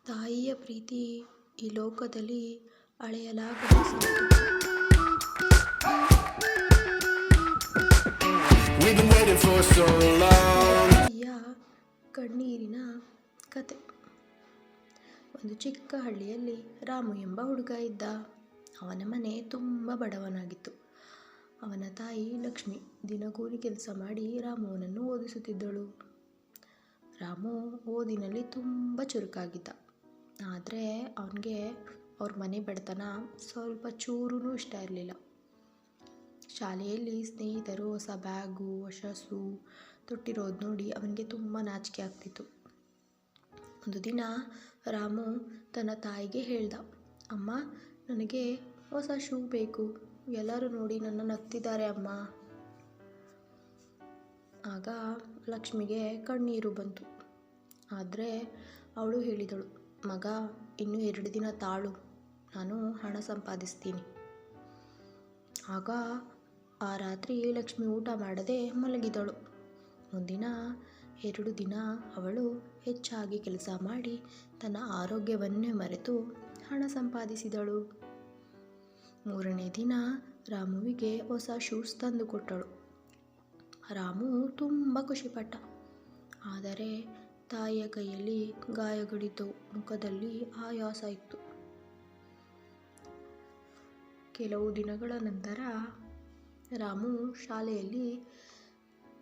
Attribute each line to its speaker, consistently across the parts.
Speaker 1: ತಾಯಿಯ ಪ್ರೀತಿ ಈ ಲೋಕದಲ್ಲಿ ಅಳೆಯಲಾಗದ ಸಂಪತ್ತು. ತಾಯಿಯ ಕಣ್ಣೀರಿನ ಕತೆ. ಒಂದು ಚಿಕ್ಕ ಹಳ್ಳಿಯಲ್ಲಿ ರಾಮು ಎಂಬ ಹುಡುಗ ಇದ್ದ. ಅವನ ಮನೆ ತುಂಬ ಬಡವನಾಗಿತ್ತು. ಅವನ ತಾಯಿ ಲಕ್ಷ್ಮಿ ದಿನಗೂಲಿ ಕೆಲಸ ಮಾಡಿ ರಾಮುವನನ್ನು ಓದಿಸುತ್ತಿದ್ದಳು. ರಾಮು ಓದಿನಲ್ಲಿ ತುಂಬ ಚುರುಕಾಗಿದ್ದ. ಆದರೆ ಅವನಿಗೆ ಅವ್ರ ಮನೆ ಬಡತನ ಸ್ವಲ್ಪ ಚೂರೂ ಇಷ್ಟ ಇರಲಿಲ್ಲ. ಶಾಲೆಯಲ್ಲಿ ಸ್ನೇಹಿತರು ಹೊಸ ಬ್ಯಾಗು, ಹೊಸ ಶೂ ತೊಟ್ಟಿರೋದು ನೋಡಿ ಅವನಿಗೆ ತುಂಬ ನಾಚಿಕೆ ಆಗ್ತಿತ್ತು. ಒಂದು ದಿನ ರಾಮು ತನ್ನ ತಾಯಿಗೆ ಹೇಳ್ದ, ಅಮ್ಮ, ನನಗೆ ಹೊಸ ಶೂ ಬೇಕು, ಎಲ್ಲರೂ ನೋಡಿ ನನ್ನ ನಗ್ತಿದ್ದಾರೆ ಅಮ್ಮ. ಆಗ ಲಕ್ಷ್ಮಿಗೆ ಕಣ್ಣೀರು ಬಂತು. ಆದರೆ ಅವಳು ಹೇಳಿದಳು, ಮಗ, ಇನ್ನೂ 2 ದಿನ ತಾಳು, ನಾನು ಹಣ ಸಂಪಾದಿಸ್ತೀನಿ. ಆಗ ಆ ರಾತ್ರಿ ಲಕ್ಷ್ಮಿ ಊಟ ಮಾಡದೆ ಮಲಗಿದಳು. ಮುಂದಿನ 2 ದಿನ ಅವಳು ಹೆಚ್ಚಾಗಿ ಕೆಲಸ ಮಾಡಿ ತನ್ನ ಆರೋಗ್ಯವನ್ನೇ ಮರೆತು ಹಣ ಸಂಪಾದಿಸಿದಳು. 3ನೇ ದಿನ ರಾಮುವಿಗೆ ಹೊಸ ಶೂಸ್ ತಂದು ಕೊಟ್ಟಳು. ರಾಮು ತುಂಬ ಖುಷಿಪಟ್ಟ. ಆದರೆ ತಾಯಿಯ ಕೈಯಲ್ಲಿ ಗಾಯಗಳಿದ್ದು, ಮುಖದಲ್ಲಿ ಆಯಾಸ ಇತ್ತು. ಕೆಲವು ದಿನಗಳ ನಂತರ ರಾಮು ಶಾಲೆಯಲ್ಲಿ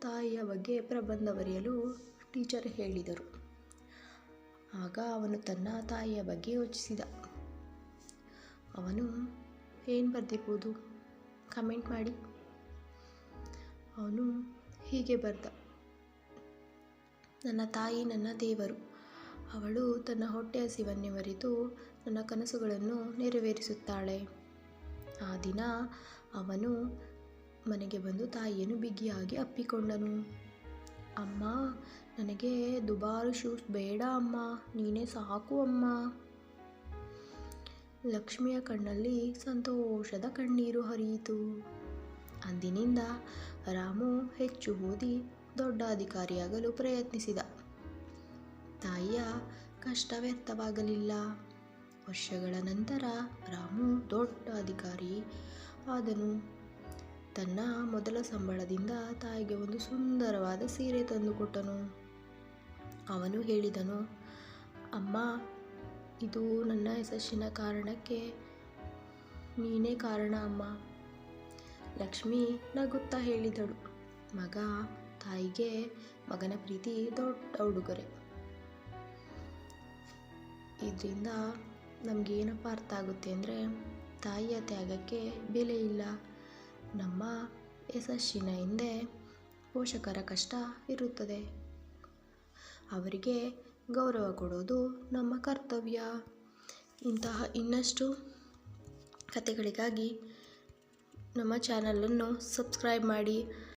Speaker 1: ತಾಯಿಯ ಬಗ್ಗೆ ಪ್ರಬಂಧ ಬರೆಯಲು ಟೀಚರ್ ಹೇಳಿದರು. ಆಗ ಅವನು ತನ್ನ ತಾಯಿಯ ಬಗ್ಗೆ ಯೋಚಿಸಿದ. ಅವನು ಏನು ಬರೆದಿರ್ಬೋದು, ಕಮೆಂಟ್ ಮಾಡಿ. ಅವನು ಹೀಗೆ ಬರೆದ, ನನ್ನ ತಾಯಿ ನನ್ನ ದೇವರು. ಅವಳು ತನ್ನ ಹೊಟ್ಟೆ ಹಸಿವನ್ನೇ ಮರೆತು ನನ್ನ ಕನಸುಗಳನ್ನು ನೆರವೇರಿಸುತ್ತಾಳೆ. ಆ ದಿನ ಅವನು ಮನೆಗೆ ಬಂದು ತಾಯಿಯನ್ನು ಬಿಗಿಯಾಗಿ ಅಪ್ಪಿಕೊಂಡನು. ಅಮ್ಮ, ನನಗೆ ದುಬಾರು ಶೂಸ್ ಬೇಡ ಅಮ್ಮ, ನೀನೇ ಸಾಕು ಅಮ್ಮ. ಲಕ್ಷ್ಮಿಯ ಕಣ್ಣಲ್ಲಿ ಸಂತೋಷದ ಕಣ್ಣೀರು ಹರಿಯಿತು. ಅಂದಿನಿಂದ ರಾಮು ಹೆಚ್ಚು ಓದಿ ದೊಡ್ಡ ಅಧಿಕಾರಿಯಾಗಲು ಪ್ರಯತ್ನಿಸಿದ. ತಾಯಿಯ ಕಷ್ಟ ವ್ಯರ್ಥವಾಗಲಿಲ್ಲ. ವರ್ಷಗಳ ನಂತರ ರಾಮು ದೊಡ್ಡ ಅಧಿಕಾರಿ ಆದನು. ತನ್ನ ಮೊದಲ ಸಂಬಳದಿಂದ ತಾಯಿಗೆ ಒಂದು ಸುಂದರವಾದ ಸೀರೆ ತಂದುಕೊಟ್ಟನು. ಅವನು ಹೇಳಿದನು, ಅಮ್ಮ, ಇದು ನನ್ನ ಯಶಸ್ಸಿನ ಕಾರಣಕ್ಕೆ ನೀನೇ ಕಾರಣ ಅಮ್ಮ. ಲಕ್ಷ್ಮಿ ನಗುತ್ತಾ ಹೇಳಿದಳು, ಮಗ, ತಾಯಿಗೆ ಮಗನ ಪ್ರೀತಿ ದೊಡ್ಡ ಉಡುಗೊರೆ. ಇದರಿಂದ ನಮಗೇನಪ್ಪ ಅರ್ಥ ಆಗುತ್ತೆ ಅಂದರೆ, ತಾಯಿಯ ತ್ಯಾಗಕ್ಕೆ ಬೆಲೆ ಇಲ್ಲ. ನಮ್ಮ ಯಶಸ್ಸಿನ ಹಿಂದೆ ಪೋಷಕರ ಕಷ್ಟ ಇರುತ್ತದೆ. ಅವರಿಗೆ ಗೌರವ ಕೊಡೋದು ನಮ್ಮ ಕರ್ತವ್ಯ. ಇಂತಹ ಇನ್ನಷ್ಟು ಕಥೆಗಳಿಗಾಗಿ ನಮ್ಮ ಚಾನಲನ್ನು ಸಬ್ಸ್ಕ್ರೈಬ್ ಮಾಡಿ.